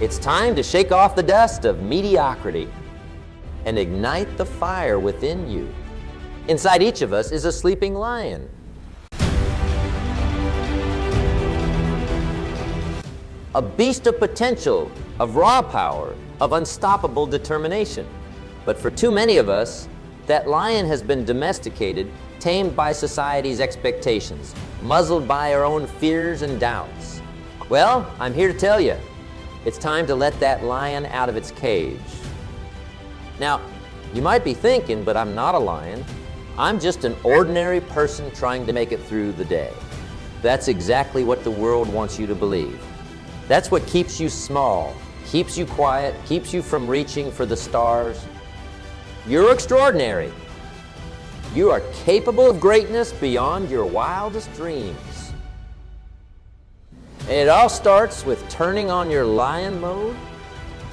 It's time to shake off the dust of mediocrity and ignite the fire within you. Inside each of us is a sleeping lion. A beast of potential, of raw power, of unstoppable determination. But for too many of us, that lion has been domesticated, tamed by society's expectations, muzzled by our own fears and doubts. Well, I'm here to tell you, it's time to let that lion out of its cage. Now, you might be thinking, but I'm not a lion. I'm just an ordinary person trying to make it through the day. That's exactly what the world wants you to believe. That's what keeps you small, keeps you quiet, keeps you from reaching for the stars. You're extraordinary. You are capable of greatness beyond your wildest dreams. And it all starts with turning on your lion mode.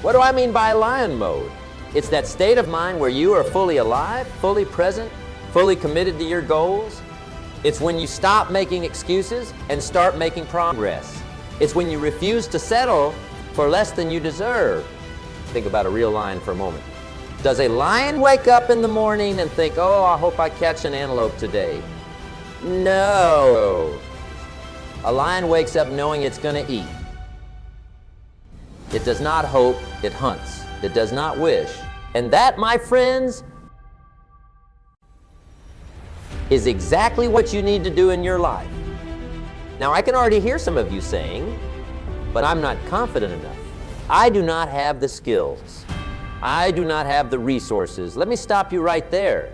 What do I mean by lion mode? It's that state of mind where you are fully alive, fully present, fully committed to your goals. It's when you stop making excuses and start making progress. It's when you refuse to settle for less than you deserve. Think about a real lion for a moment. Does a lion wake up in the morning and think, oh, I hope I catch an antelope today? No. A lion wakes up knowing it's going to eat. It does not hope, it hunts. It does not wish. And that, my friends, is exactly what you need to do in your life. Now, I can already hear some of you saying, but I'm not confident enough. I do not have the skills. I do not have the resources. Let me stop you right there.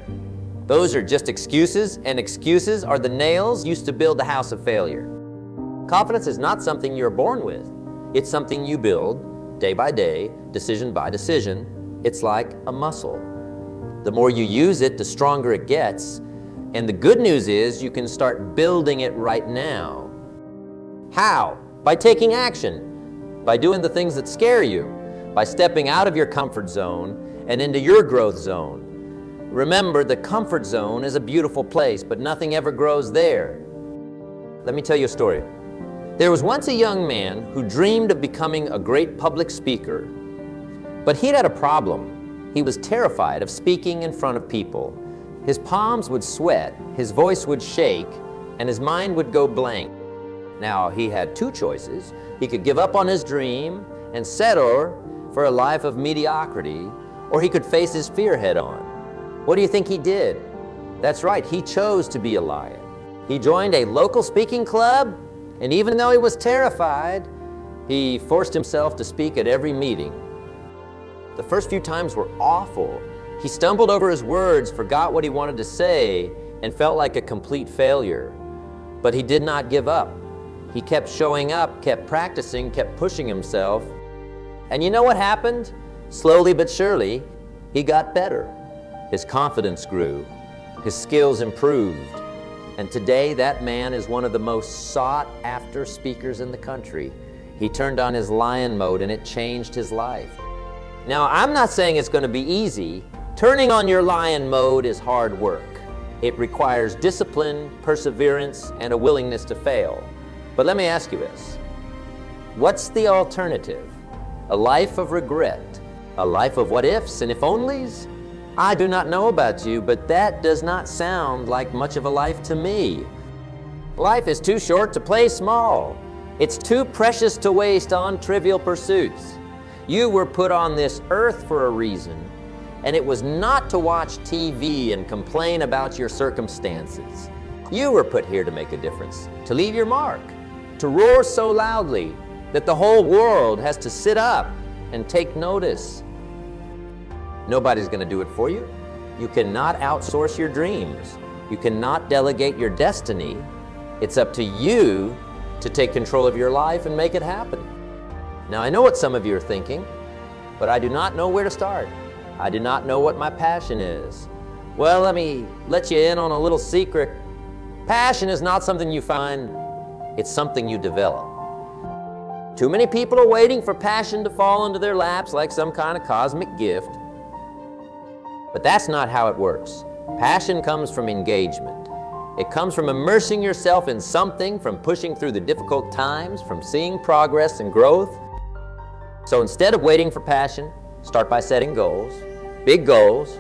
Those are just excuses, and excuses are the nails used to build the house of failure. Confidence is not something you're born with. It's something you build day by day, decision by decision. It's like a muscle. The more you use it, the stronger it gets. And the good news is you can start building it right now. How? By taking action, by doing the things that scare you, by stepping out of your comfort zone and into your growth zone. Remember, the comfort zone is a beautiful place, but nothing ever grows there. Let me tell you a story. There was once a young man who dreamed of becoming a great public speaker, but he'd had a problem. He was terrified of speaking in front of people. His palms would sweat, his voice would shake, and his mind would go blank. Now, he had two choices. He could give up on his dream and settle for a life of mediocrity, or he could face his fear head on. What do you think he did? That's right, he chose to be a lion. He joined a local speaking club, and even though he was terrified, he forced himself to speak at every meeting. The first few times were awful. He stumbled over his words, forgot what he wanted to say, and felt like a complete failure. But he did not give up. He kept showing up, kept practicing, kept pushing himself. And you know what happened? Slowly but surely, he got better. His confidence grew. His skills improved. And today, that man is one of the most sought-after speakers in the country. He turned on his lion mode, and it changed his life. Now, I'm not saying it's going to be easy. Turning on your lion mode is hard work. It requires discipline, perseverance, and a willingness to fail. But let me ask you this. What's the alternative? A life of regret? A life of what-ifs and if-onlys? I do not know about you, but that does not sound like much of a life to me. Life is too short to play small. It's too precious to waste on trivial pursuits. You were put on this earth for a reason, and it was not to watch TV and complain about your circumstances. You were put here to make a difference, to leave your mark, to roar so loudly that the whole world has to sit up and take notice. Nobody's going to do it for you. You cannot outsource your dreams. You cannot delegate your destiny. It's up to you to take control of your life and make it happen. Now, I know what some of you are thinking, but I do not know where to start. I do not know what my passion is. Well, let me let you in on a little secret. Passion is not something you find, it's something you develop. Too many people are waiting for passion to fall into their laps like some kind of cosmic gift. But that's not how it works. Passion comes from engagement. It comes from immersing yourself in something, from pushing through the difficult times, from seeing progress and growth. So instead of waiting for passion, start by setting goals, big goals,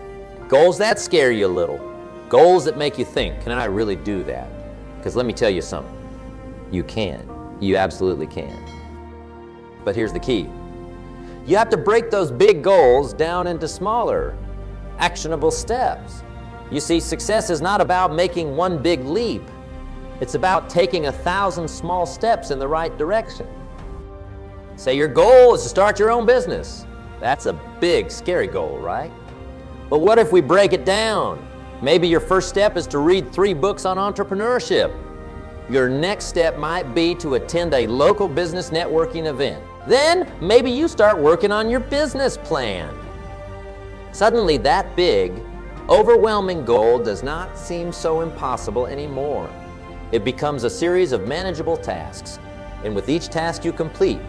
goals that scare you a little, goals that make you think, can I really do that? Because let me tell you something, you can. You absolutely can. But here's the key. You have to break those big goals down into smaller, actionable steps. You see, success is not about making one big leap. It's about taking 1,000 small steps in the right direction. Say your goal is to start your own business. That's a big, scary goal, right? But what if we break it down? Maybe your first step is to read 3 books on entrepreneurship. Your next step might be to attend a local business networking event. Then maybe you start working on your business plan. Suddenly that big, overwhelming goal does not seem so impossible anymore. It becomes a series of manageable tasks. And with each task you complete,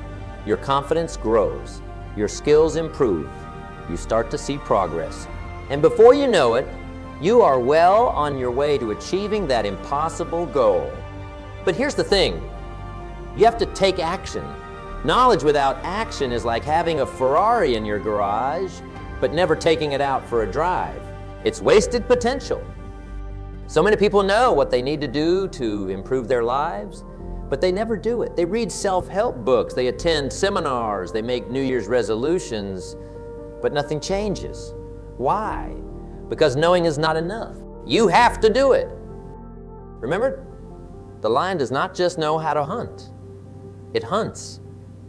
your confidence grows, your skills improve, you start to see progress. And before you know it, you are well on your way to achieving that impossible goal. But here's the thing, you have to take action. Knowledge without action is like having a Ferrari in your garage, but never taking it out for a drive. It's wasted potential. So many people know what they need to do to improve their lives, but they never do it. They read self-help books, they attend seminars, they make New Year's resolutions, but nothing changes. Why? Because knowing is not enough. You have to do it. Remember, the lion does not just know how to hunt. It hunts.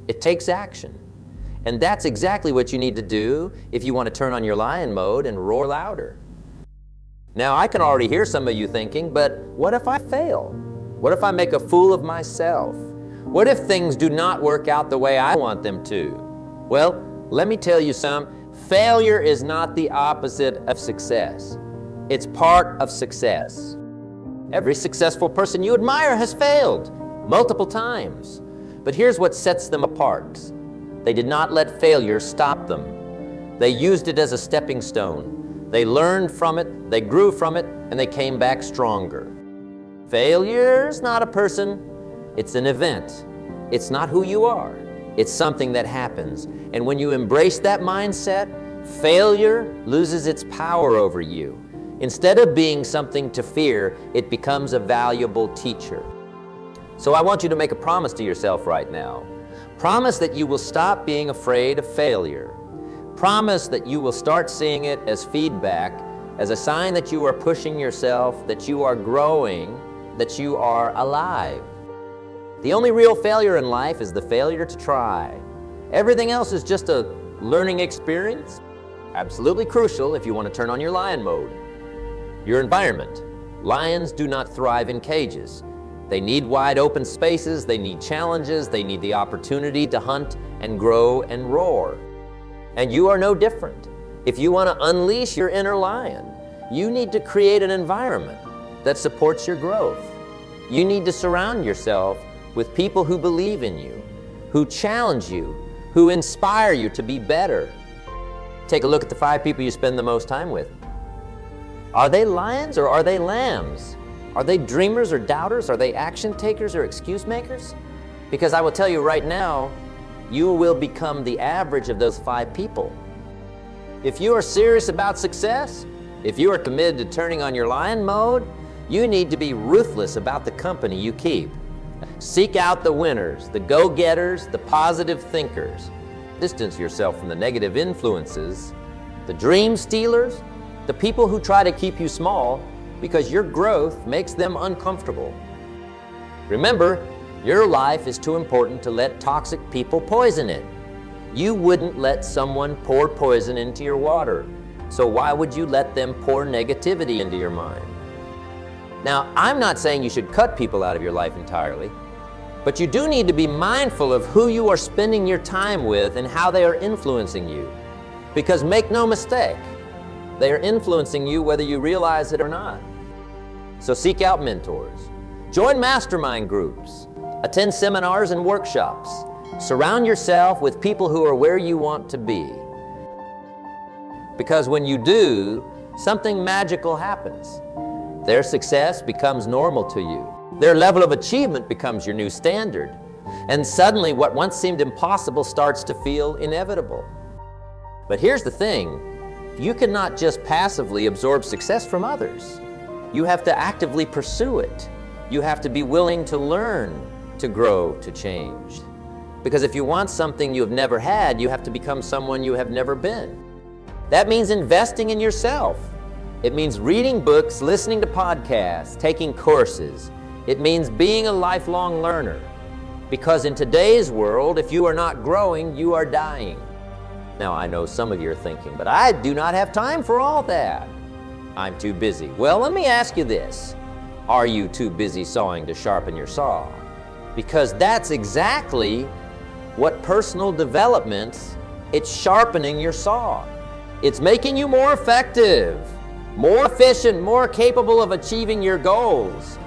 It takes action. And that's exactly what you need to do if you want to turn on your lion mode and roar louder. Now, I can already hear some of you thinking, but what if I fail? What if I make a fool of myself? What if things do not work out the way I want them to? Well, let me tell you failure is not the opposite of success. It's part of success. Every successful person you admire has failed multiple times. But here's what sets them apart. They did not let failure stop them. They used it as a stepping stone. They learned from it, they grew from it, and they came back stronger. Failure's not a person, it's an event. It's not who you are. It's something that happens. And when you embrace that mindset, failure loses its power over you. Instead of being something to fear, it becomes a valuable teacher. So I want you to make a promise to yourself right now. Promise that you will stop being afraid of failure. Promise that you will start seeing it as feedback, as a sign that you are pushing yourself, that you are growing, that you are alive. The only real failure in life is the failure to try. Everything else is just a learning experience. Absolutely crucial if you want to turn on your lion mode. Your environment. Lions do not thrive in cages. They need wide open spaces, they need challenges, they need the opportunity to hunt and grow and roar. And you are no different. If you want to unleash your inner lion, you need to create an environment that supports your growth. You need to surround yourself with people who believe in you, who challenge you, who inspire you to be better. Take a look at the 5 people you spend the most time with. Are they lions or are they lambs? Are they dreamers or doubters? Are they action takers or excuse makers? Because I will tell you right now, you will become the average of those 5 people. If you are serious about success, if you are committed to turning on your lion mode, you need to be ruthless about the company you keep. Seek out the winners, the go-getters, the positive thinkers. Distance yourself from the negative influences, the dream stealers, the people who try to keep you small because your growth makes them uncomfortable. Remember, your life is too important to let toxic people poison it. You wouldn't let someone pour poison into your water, so why would you let them pour negativity into your mind? Now, I'm not saying you should cut people out of your life entirely, but you do need to be mindful of who you are spending your time with and how they are influencing you. Because make no mistake, they are influencing you whether you realize it or not. So seek out mentors, join mastermind groups, attend seminars and workshops. Surround yourself with people who are where you want to be. Because when you do, something magical happens. Their success becomes normal to you. Their level of achievement becomes your new standard. And suddenly what once seemed impossible starts to feel inevitable. But here's the thing, you cannot just passively absorb success from others. You have to actively pursue it. You have to be willing to learn, to grow, to change. Because if you want something you have never had, you have to become someone you have never been. That means investing in yourself. It means reading books, listening to podcasts, taking courses. It means being a lifelong learner. Because in today's world, if you are not growing, you are dying. Now, I know some of you are thinking, but I do not have time for all that. I'm too busy. Well, let me ask you this. Are you too busy sawing to sharpen your saw? Because that's exactly what personal development, it's sharpening your saw. It's making you more effective, more efficient, more capable of achieving your goals.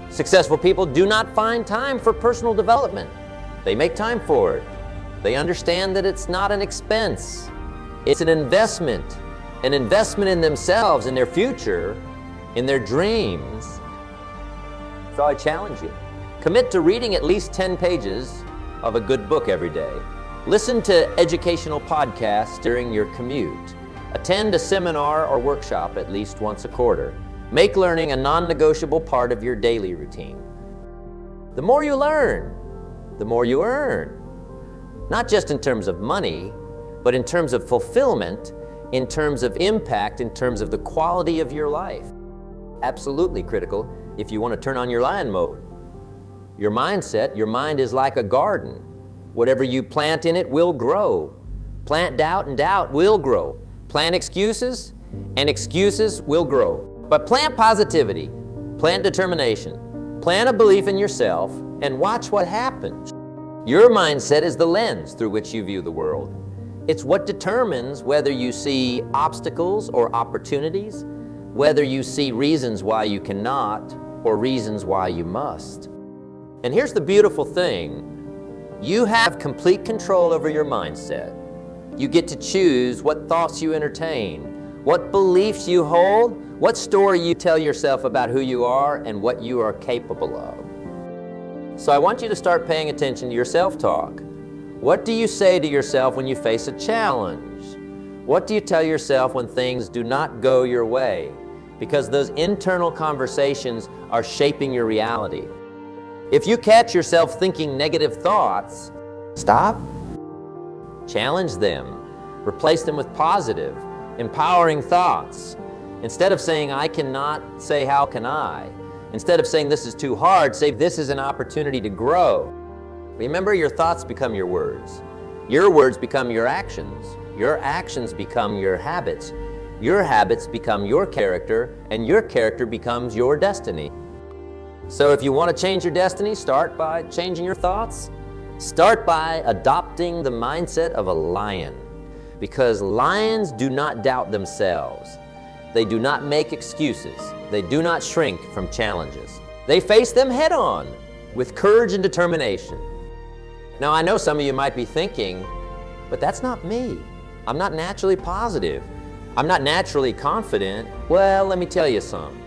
Successful people do not find time for personal development. They make time for it. They understand that it's not an expense. It's an investment in themselves, in their future, in their dreams. So I challenge you. Commit to reading at least 10 pages of a good book every day. Listen to educational podcasts during your commute. Attend a seminar or workshop at least once a quarter. Make learning a non-negotiable part of your daily routine. The more you learn, the more you earn. Not just in terms of money, but in terms of fulfillment, in terms of impact, in terms of the quality of your life. Absolutely critical if you want to turn on your lion mode. Your mindset, your mind is like a garden. Whatever you plant in it will grow. Plant doubt and doubt will grow. Plant excuses and excuses will grow. But plant positivity, plant determination, plant a belief in yourself, and watch what happens. Your mindset is the lens through which you view the world. It's what determines whether you see obstacles or opportunities, whether you see reasons why you cannot or reasons why you must. And here's the beautiful thing. You have complete control over your mindset. You get to choose what thoughts you entertain, what beliefs you hold, what story you tell yourself about who you are and what you are capable of. So I want you to start paying attention to your self-talk. What do you say to yourself when you face a challenge? What do you tell yourself when things do not go your way? Because those internal conversations are shaping your reality. If you catch yourself thinking negative thoughts, stop, challenge them, replace them with positive, empowering thoughts. Instead of saying, I cannot, say, how can I? Instead of saying, this is too hard, say, this is an opportunity to grow. Remember, your thoughts become your words. Your words become your actions. Your actions become your habits. Your habits become your character, and your character becomes your destiny. So if you want to change your destiny, start by changing your thoughts. Start by adopting the mindset of a lion, because lions do not doubt themselves. They do not make excuses. They do not shrink from challenges. They face them head on with courage and determination. Now, I know some of you might be thinking, but that's not me. I'm not naturally positive. I'm not naturally confident. Well, let me tell you something.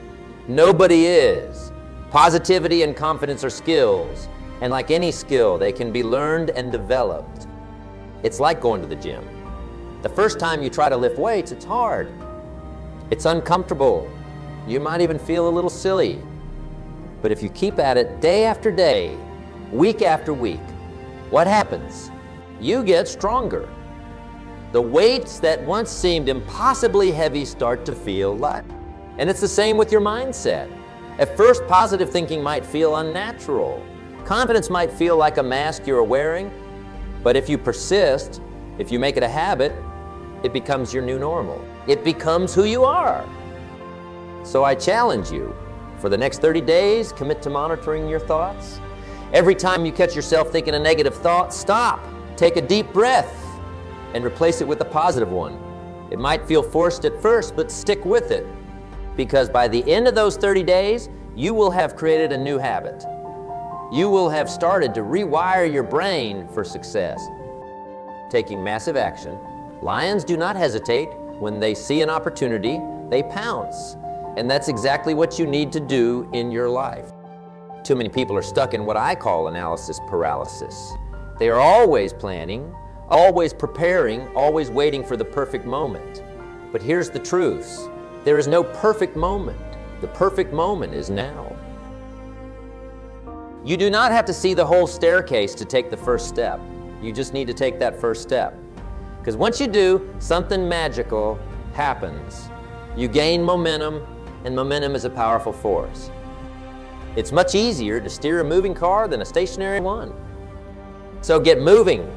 Nobody is. Positivity and confidence are skills, and like any skill, they can be learned and developed. It's like going to the gym. The first time you try to lift weights, it's hard. It's uncomfortable. You might even feel a little silly. But if you keep at it day after day, week after week, what happens? You get stronger. The weights that once seemed impossibly heavy start to feel light. And it's the same with your mindset. At first, positive thinking might feel unnatural. Confidence might feel like a mask you're wearing, but if you persist, if you make it a habit, it becomes your new normal. It becomes who you are. So I challenge you, for the next 30 days, commit to monitoring your thoughts. Every time you catch yourself thinking a negative thought, stop, take a deep breath, and replace it with a positive one. It might feel forced at first, but stick with it, because by the end of those 30 days, you will have created a new habit. You will have started to rewire your brain for success. Taking massive action, lions do not hesitate. When they see an opportunity, they pounce. And that's exactly what you need to do in your life. too many people are stuck in what I call analysis paralysis. They are always planning, always preparing, always waiting for the perfect moment. But here's the truth. There is no perfect moment. The perfect moment is now. You do not have to see the whole staircase to take the first step. You just need to take that first step. Because once you do, something magical happens. You gain momentum, and momentum is a powerful force. It's much easier to steer a moving car than a stationary one. So get moving.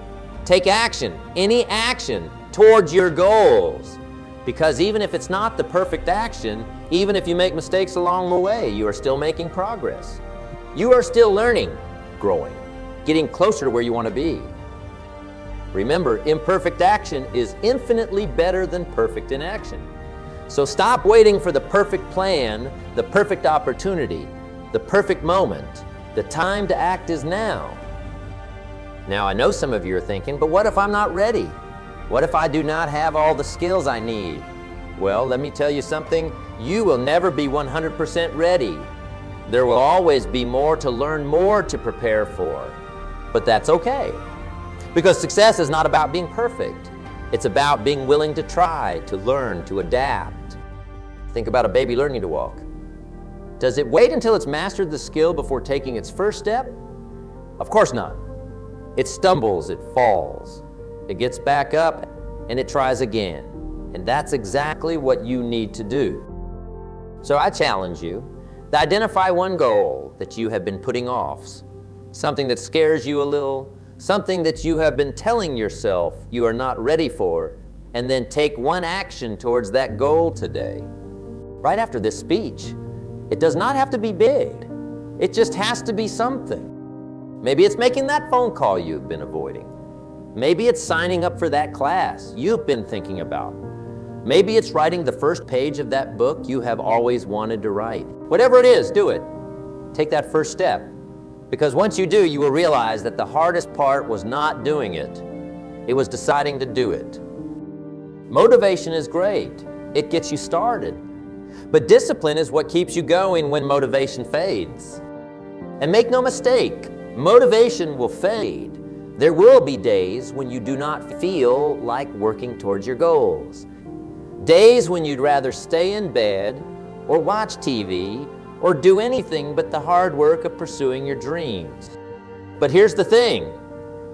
Take action, any action towards your goals. Because even if it's not the perfect action, even if you make mistakes along the way, you are still making progress. You are still learning, growing, getting closer to where you want to be. Remember, imperfect action is infinitely better than perfect inaction. So stop waiting for the perfect plan, the perfect opportunity, the perfect moment. The time to act is now. Now, I know some of you are thinking, but what if I'm not ready? What if I do not have all the skills I need? Well, let me tell you something. You will never be 100% ready. There will always be more to learn, more to prepare for. But that's okay. Because success is not about being perfect. It's about being willing to try, to learn, to adapt. Think about a baby learning to walk. Does it wait until it's mastered the skill before taking its first step? Of course not. It stumbles, it falls, it gets back up, and it tries again. And that's exactly what you need to do. So I challenge you to identify one goal that you have been putting off, something that scares you a little, something that you have been telling yourself you are not ready for, and then take one action towards that goal today. Right after this speech, it does not have to be big. It just has to be something. Maybe it's making that phone call you've been avoiding. Maybe it's signing up for that class you've been thinking about. Maybe it's writing the first page of that book you have always wanted to write. Whatever it is, do it. Take that first step. Because once you do, you will realize that the hardest part was not doing it. It was deciding to do it. Motivation is great. It gets you started. But discipline is what keeps you going when motivation fades. And make no mistake, motivation will fade. There will be days when you do not feel like working towards your goals. Days when you'd rather stay in bed or watch TV or do anything but the hard work of pursuing your dreams. But here's the thing.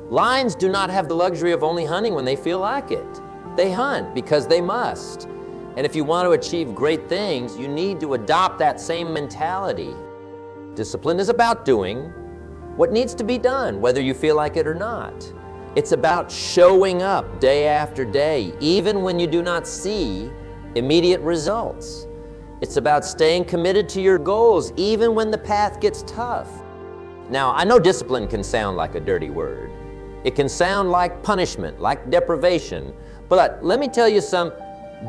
Lions do not have the luxury of only hunting when they feel like it. They hunt because they must. And if you want to achieve great things, you need to adopt that same mentality. Discipline is about doing what needs to be done, whether you feel like it or not. It's about showing up day after day, even when you do not see immediate results. It's about staying committed to your goals, even when the path gets tough. Now, I know discipline can sound like a dirty word. It can sound like punishment, like deprivation. But let me tell you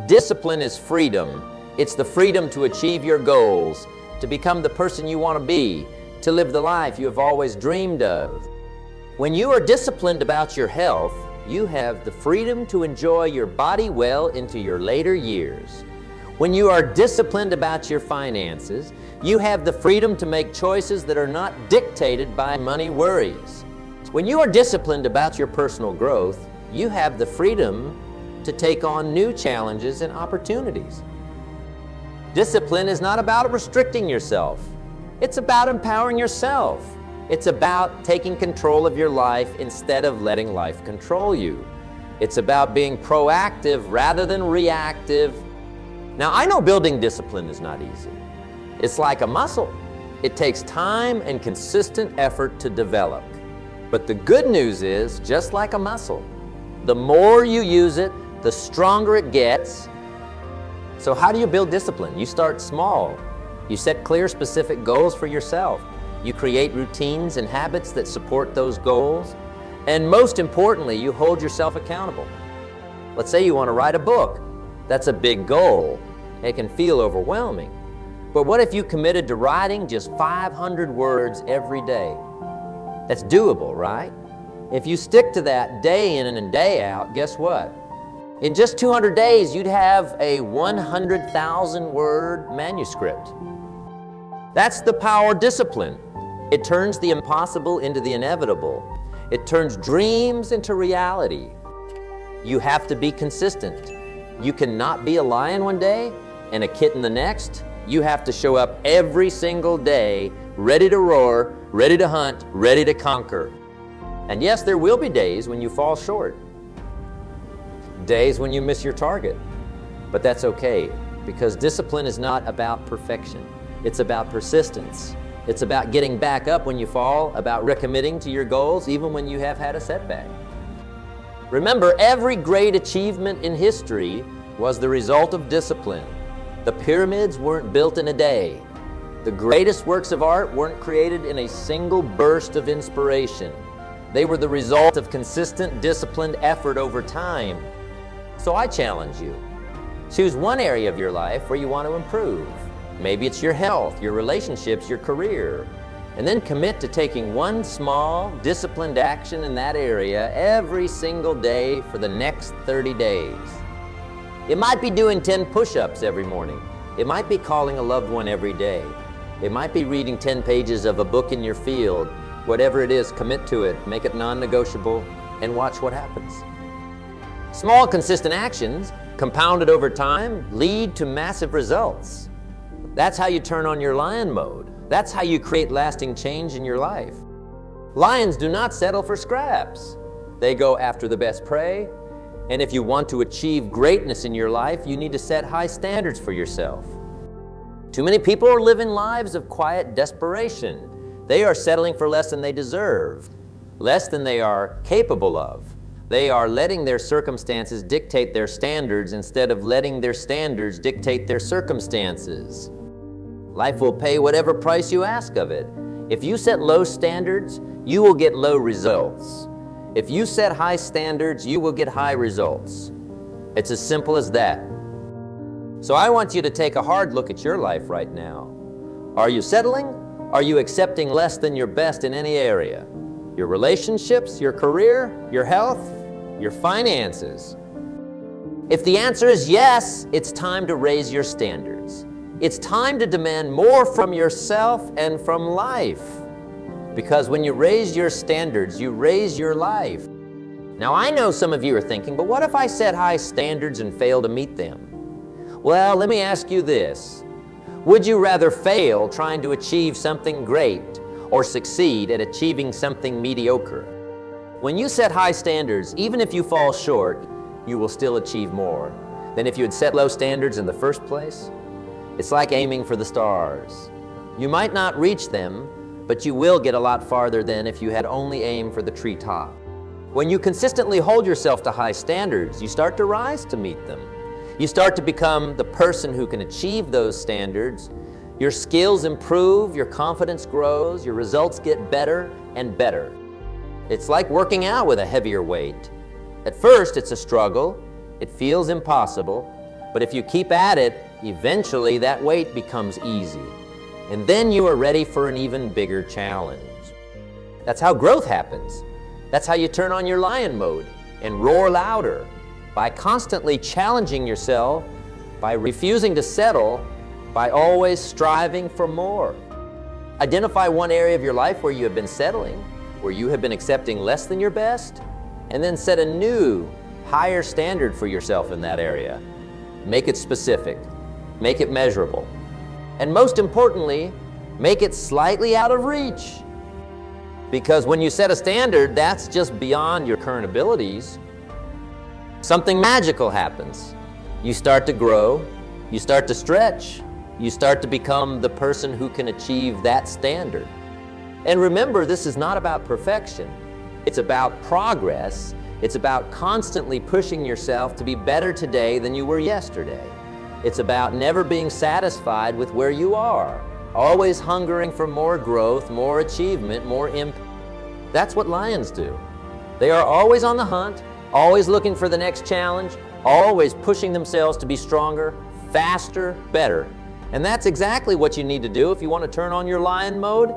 discipline is freedom. It's the freedom to achieve your goals, to become the person you want to be, to live the life you have always dreamed of. When you are disciplined about your health, you have the freedom to enjoy your body well into your later years. When you are disciplined about your finances, you have the freedom to make choices that are not dictated by money worries. When you are disciplined about your personal growth, you have the freedom to take on new challenges and opportunities. Discipline is not about restricting yourself. It's about empowering yourself. It's about taking control of your life instead of letting life control you. It's about being proactive rather than reactive. Now, I know building discipline is not easy. It's like a muscle. It takes time and consistent effort to develop. But the good news is, just like a muscle, the more you use it, the stronger it gets. So how do you build discipline? You start small. You set clear, specific goals for yourself. You create routines and habits that support those goals. And most importantly, you hold yourself accountable. Let's say you want to write a book. That's a big goal. It can feel overwhelming. But what if you committed to writing just 500 words every day? That's doable, right? If you stick to that day in and day out, guess what? In just 200 days, you'd have a 100,000 word manuscript. That's the power of discipline. It turns the impossible into the inevitable. It turns dreams into reality. You have to be consistent. You cannot be a lion one day and a kitten the next. You have to show up every single day, ready to roar, ready to hunt, ready to conquer. And yes, there will be days when you fall short. Days when you miss your target. But that's okay, because discipline is not about perfection. It's about persistence. It's about getting back up when you fall, about recommitting to your goals even when you have had a setback. Remember, every great achievement in history was the result of discipline. The pyramids weren't built in a day. The greatest works of art weren't created in a single burst of inspiration. They were the result of consistent, disciplined effort over time. So I challenge you. Choose one area of your life where you want to improve. Maybe it's your health, your relationships, your career. And then commit to taking one small, disciplined action in that area every single day for the next 30 days. It might be doing 10 push-ups every morning. It might be calling a loved one every day. It might be reading 10 pages of a book in your field. Whatever it is, commit to it, make it non-negotiable, and watch what happens. Small, consistent actions, compounded over time, lead to massive results. That's how you turn on your lion mode. That's how you create lasting change in your life. Lions do not settle for scraps. They go after the best prey. And if you want to achieve greatness in your life, you need to set high standards for yourself. Too many people are living lives of quiet desperation. They are settling for less than they deserve, less than they are capable of. They are letting their circumstances dictate their standards instead of letting their standards dictate their circumstances. Life will pay whatever price you ask of it. If you set low standards, you will get low results. If you set high standards, you will get high results. It's as simple as that. So I want you to take a hard look at your life right now. Are you settling? Are you accepting less than your best in any area? Your relationships, your career, your health, your finances? If the answer is yes, it's time to raise your standards. It's time to demand more from yourself and from life. Because when you raise your standards, you raise your life. Now I know some of you are thinking, but what if I set high standards and fail to meet them? Well, let me ask you this. Would you rather fail trying to achieve something great or succeed at achieving something mediocre? When you set high standards, even if you fall short, you will still achieve more than if you had set low standards in the first place. It's like aiming for the stars. You might not reach them, but you will get a lot farther than if you had only aimed for the treetop. When you consistently hold yourself to high standards, you start to rise to meet them. You start to become the person who can achieve those standards. Your skills improve, your confidence grows, your results get better and better. It's like working out with a heavier weight. At first, it's a struggle. It feels impossible. But if you keep at it, eventually that weight becomes easy. And then you are ready for an even bigger challenge. That's how growth happens. That's how you turn on your lion mode and roar louder, by constantly challenging yourself, by refusing to settle, by always striving for more. Identify one area of your life where you have been settling, where you have been accepting less than your best, and then set a new, higher standard for yourself in that area. Make it specific, make it measurable, and most importantly, make it slightly out of reach. Because when you set a standard, that's just beyond your current abilities. Something magical happens. You start to grow, you start to stretch, you start to become the person who can achieve that standard. And remember, this is not about perfection. It's about progress. It's about constantly pushing yourself to be better today than you were yesterday. It's about never being satisfied with where you are, always hungering for more growth, more achievement, more impact. That's what lions do. They are always on the hunt, always looking for the next challenge, always pushing themselves to be stronger, faster, better. And that's exactly what you need to do if you want to turn on your lion mode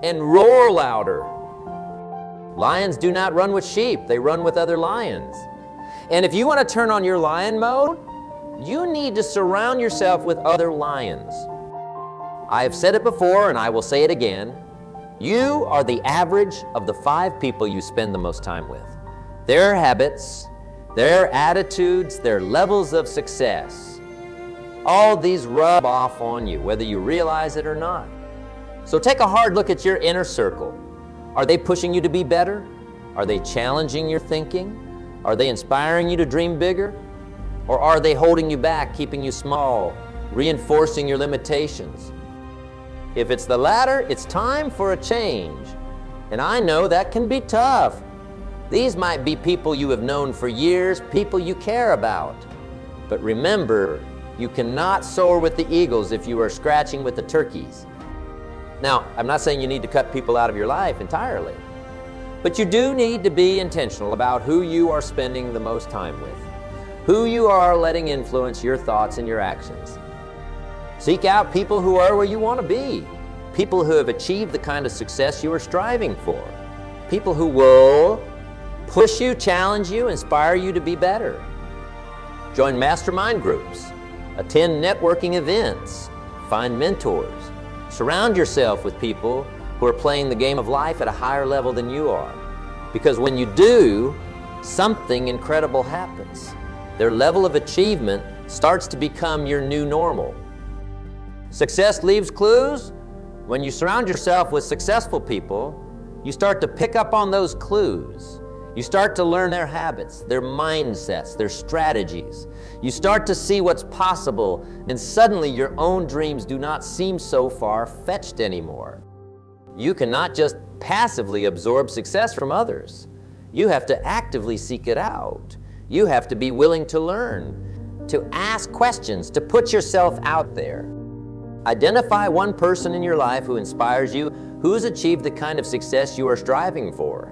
and roar louder. Lions do not run with sheep, they run with other lions. And if you want to turn on your lion mode, you need to surround yourself with other lions. I have said it before and I will say it again. You are the average of the 5 people you spend the most time with. Their habits, their attitudes, their levels of success, all these rub off on you, whether you realize it or not. So take a hard look at your inner circle. Are they pushing you to be better? Are they challenging your thinking? Are they inspiring you to dream bigger? Or are they holding you back, keeping you small, reinforcing your limitations? If it's the latter, it's time for a change. And I know that can be tough. These might be people you have known for years, people you care about. But remember, you cannot soar with the eagles if you are scratching with the turkeys. Now, I'm not saying you need to cut people out of your life entirely, but you do need to be intentional about who you are spending the most time with, who you are letting influence your thoughts and your actions. Seek out people who are where you want to be, people who have achieved the kind of success you are striving for, people who will push you, challenge you, inspire you to be better. Join mastermind groups, attend networking events, find mentors. Surround yourself with people who are playing the game of life at a higher level than you are. Because when you do, something incredible happens. Their level of achievement starts to become your new normal. Success leaves clues. When you surround yourself with successful people, you start to pick up on those clues. You start to learn their habits, their mindsets, their strategies. You start to see what's possible, and suddenly your own dreams do not seem so far-fetched anymore. You cannot just passively absorb success from others. You have to actively seek it out. You have to be willing to learn, to ask questions, to put yourself out there. Identify one person in your life who inspires you, who's achieved the kind of success you are striving for,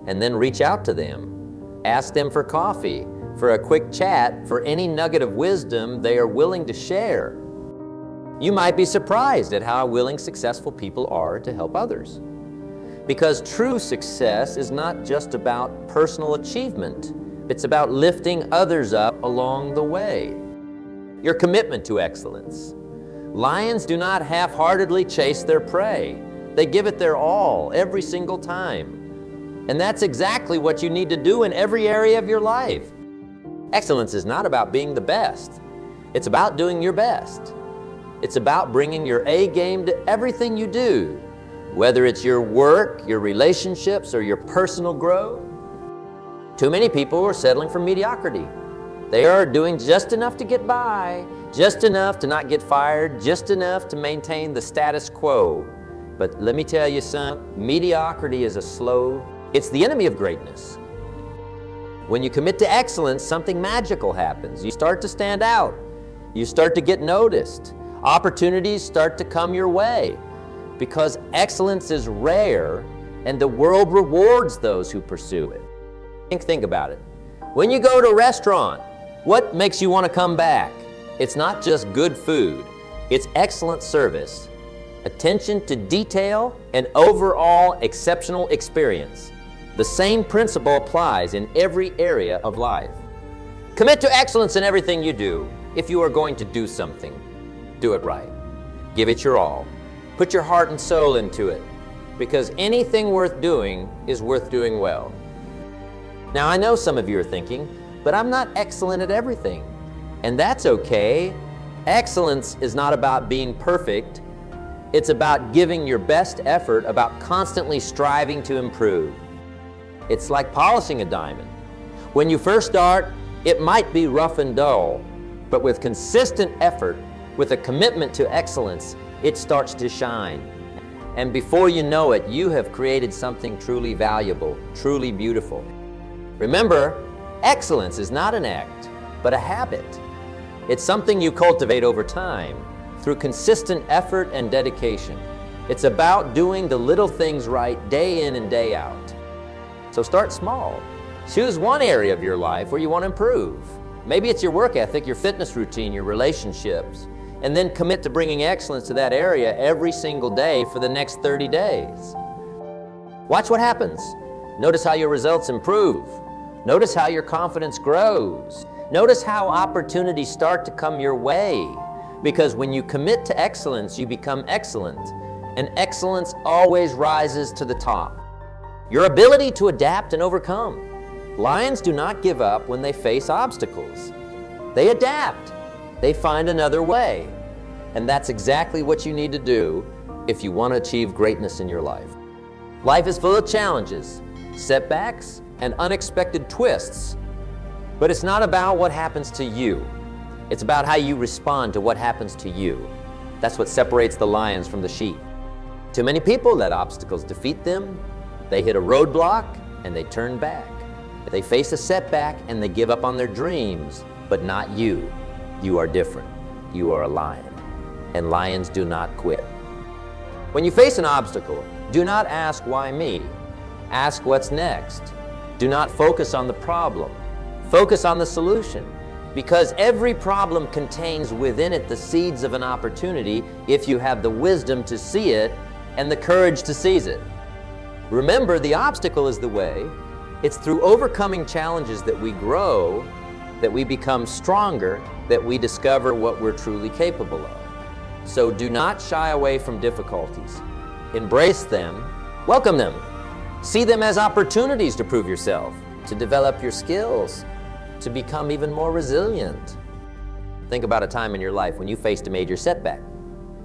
and then reach out to them. Ask them for coffee, for a quick chat, for any nugget of wisdom they are willing to share. You might be surprised at how willing successful people are to help others. Because true success is not just about personal achievement. It's about lifting others up along the way. Your commitment to excellence. Lions do not half-heartedly chase their prey. They give it their all every single time. And that's exactly what you need to do in every area of your life. Excellence is not about being the best. It's about doing your best. It's about bringing your A game to everything you do, whether it's your work, your relationships, or your personal growth. Too many people are settling for mediocrity. They are doing just enough to get by, just enough to not get fired, just enough to maintain the status quo. But let me tell you, son, mediocrity is it's the enemy of greatness. When you commit to excellence, something magical happens. You start to stand out. You start to get noticed. Opportunities start to come your way because excellence is rare and the world rewards those who pursue it. Think about it. When you go to a restaurant, what makes you want to come back? It's not just good food. It's excellent service, attention to detail, and overall exceptional experience. The same principle applies in every area of life. Commit to excellence in everything you do. If you are going to do something, do it right. Give it your all. Put your heart and soul into it, because anything worth doing is worth doing well. Now, I know some of you are thinking, but I'm not excellent at everything. And that's okay. Excellence is not about being perfect. It's about giving your best effort, about constantly striving to improve. It's like polishing a diamond. When you first start, it might be rough and dull, but with consistent effort, with a commitment to excellence, it starts to shine. And before you know it, you have created something truly valuable, truly beautiful. Remember, excellence is not an act, but a habit. It's something you cultivate over time through consistent effort and dedication. It's about doing the little things right day in and day out. So start small. Choose one area of your life where you want to improve. Maybe it's your work ethic, your fitness routine, your relationships, and then commit to bringing excellence to that area every single day for the next 30 days. Watch what happens. Notice how your results improve. Notice how your confidence grows. Notice how opportunities start to come your way. Because when you commit to excellence, you become excellent. and excellence always rises to the top. Your ability to adapt and overcome. Lions do not give up when they face obstacles. They adapt. They find another way. And that's exactly what you need to do if you want to achieve greatness in your life. Life is full of challenges, setbacks, and unexpected twists. But it's not about what happens to you. It's about how you respond to what happens to you. That's what separates the lions from the sheep. Too many people let obstacles defeat them. They hit a roadblock and they turn back. They face a setback and they give up on their dreams, but not you. You are different. You are a lion, and lions do not quit. When you face an obstacle, do not ask why me. Ask what's next. Do not focus on the problem. Focus on the solution, because every problem contains within it the seeds of an opportunity if you have the wisdom to see it and the courage to seize it. Remember, the obstacle is the way. It's through overcoming challenges that we grow, that we become stronger, that we discover what we're truly capable of. So do not shy away from difficulties. Embrace them, welcome them. See them as opportunities to prove yourself, to develop your skills, to become even more resilient. Think about a time in your life when you faced a major setback.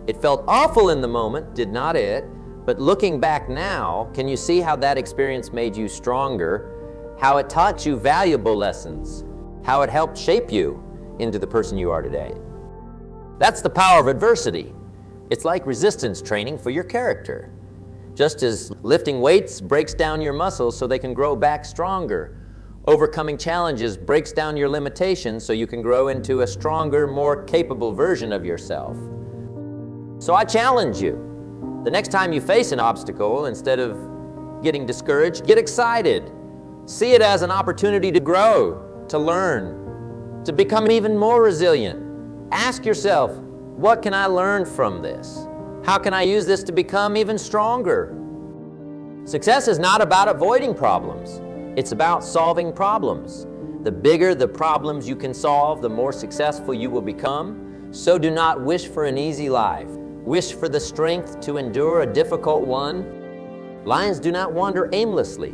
It felt awful in the moment, did not it? But looking back now, can you see how that experience made you stronger, how it taught you valuable lessons, how it helped shape you into the person you are today? That's the power of adversity. It's like resistance training for your character. Just as lifting weights breaks down your muscles so they can grow back stronger, overcoming challenges breaks down your limitations so you can grow into a stronger, more capable version of yourself. So I challenge you. The next time you face an obstacle, instead of getting discouraged, get excited. See it as an opportunity to grow, to learn, to become even more resilient. Ask yourself, what can I learn from this? How can I use this to become even stronger? Success is not about avoiding problems. It's about solving problems. The bigger the problems you can solve, the more successful you will become. So do not wish for an easy life. Wish for the strength to endure a difficult one. Lions do not wander aimlessly.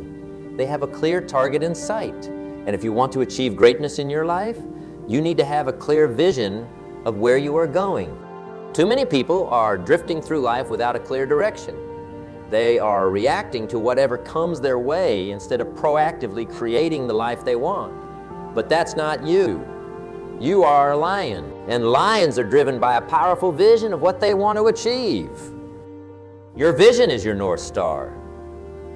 They have a clear target in sight. And if you want to achieve greatness in your life, you need to have a clear vision of where you are going. Too many people are drifting through life without a clear direction. They are reacting to whatever comes their way instead of proactively creating the life they want. But that's not you. You are a lion, and lions are driven by a powerful vision of what they want to achieve. Your vision is your North Star.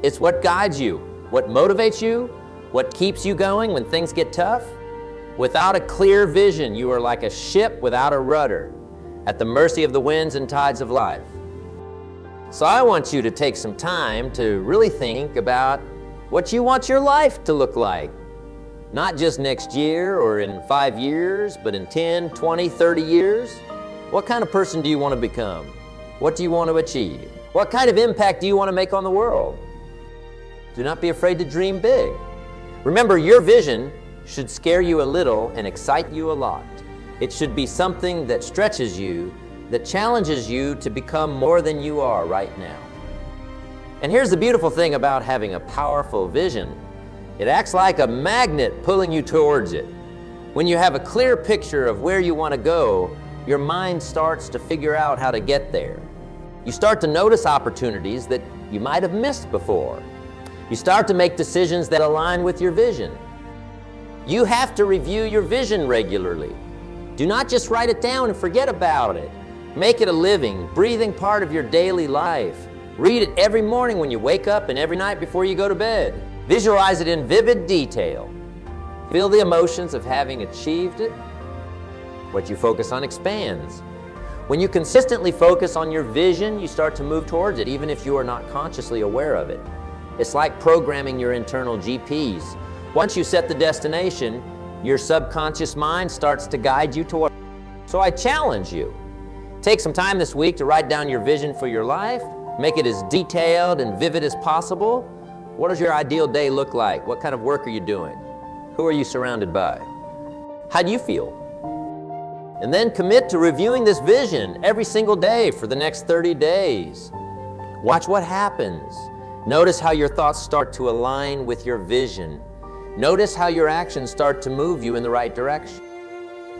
It's what guides you, what motivates you, what keeps you going when things get tough. Without a clear vision, you are like a ship without a rudder, at the mercy of the winds and tides of life. So I want you to take some time to really think about what you want your life to look like. Not just next year or in 5 years, but in 10, 20, 30 years. What kind of person do you want to become? What do you want to achieve? What kind of impact do you want to make on the world? Do not be afraid to dream big. Remember, your vision should scare you a little and excite you a lot. It should be something that stretches you, that challenges you to become more than you are right now. And here's the beautiful thing about having a powerful vision. It acts like a magnet pulling you towards it. When you have a clear picture of where you want to go, your mind starts to figure out how to get there. You start to notice opportunities that you might have missed before. You start to make decisions that align with your vision. You have to review your vision regularly. Do not just write it down and forget about it. Make it a living, breathing part of your daily life. Read it every morning when you wake up and every night before you go to bed. Visualize it in vivid detail. Feel the emotions of having achieved it. What you focus on expands. When you consistently focus on your vision, you start to move towards it, even if you are not consciously aware of it. It's like programming your internal GPS. Once you set the destination, your subconscious mind starts to guide you toward it. So I challenge you. Take some time this week to write down your vision for your life. Make it as detailed and vivid as possible. What does your ideal day look like? What kind of work are you doing? Who are you surrounded by? How do you feel? And then commit to reviewing this vision every single day for the next 30 days. Watch what happens. Notice how your thoughts start to align with your vision. Notice how your actions start to move you in the right direction.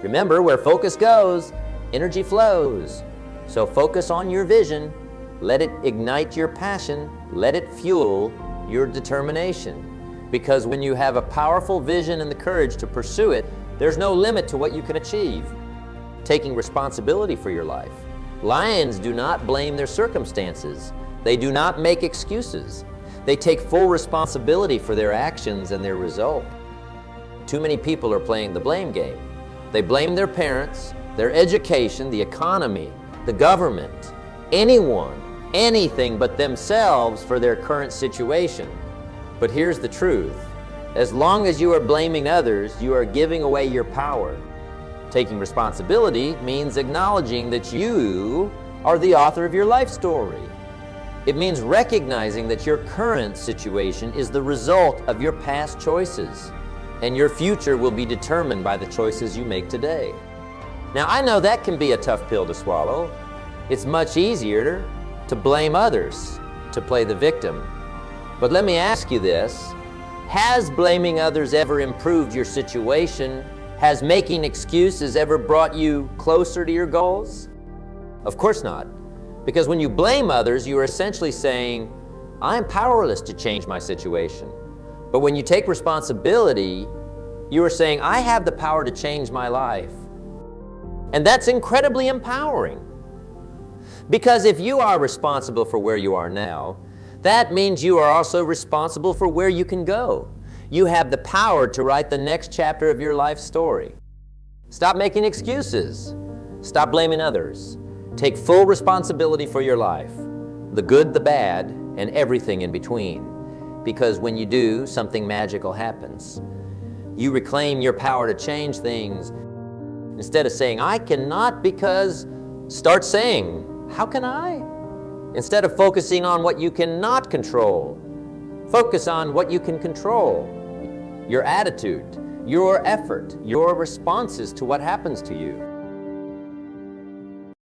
Remember, where focus goes, energy flows. So focus on your vision. Let it ignite your passion. Let it fuel your determination. Because when you have a powerful vision and the courage to pursue it, there's no limit to what you can achieve. Taking responsibility for your life. Lions do not blame their circumstances. They do not make excuses. They take full responsibility for their actions and their result. Too many people are playing the blame game. They blame their parents, their education, the economy, the government, anyone, anything but themselves for their current situation. But here's the truth. As long as you are blaming others, you are giving away your power. Taking responsibility means acknowledging that you are the author of your life story. It means recognizing that your current situation is the result of your past choices, and your future will be determined by the choices you make today. Now, I know that can be a tough pill to swallow. It's much easier to blame others, to play the victim. But let me ask you this. Has blaming others ever improved your situation? Has making excuses ever brought you closer to your goals? Of course not. Because when you blame others, you are essentially saying, I'm powerless to change my situation. But when you take responsibility, you are saying, I have the power to change my life. And that's incredibly empowering. Because if you are responsible for where you are now, that means you are also responsible for where you can go. You have the power to write the next chapter of your life story. Stop making excuses. Stop blaming others. Take full responsibility for your life, the good, the bad, and everything in between. Because when you do, something magical happens. You reclaim your power to change things. Instead of saying, I cannot because, start saying, how can I? Instead of focusing on what you cannot control, focus on what you can control. Your attitude, your effort, your responses to what happens to you.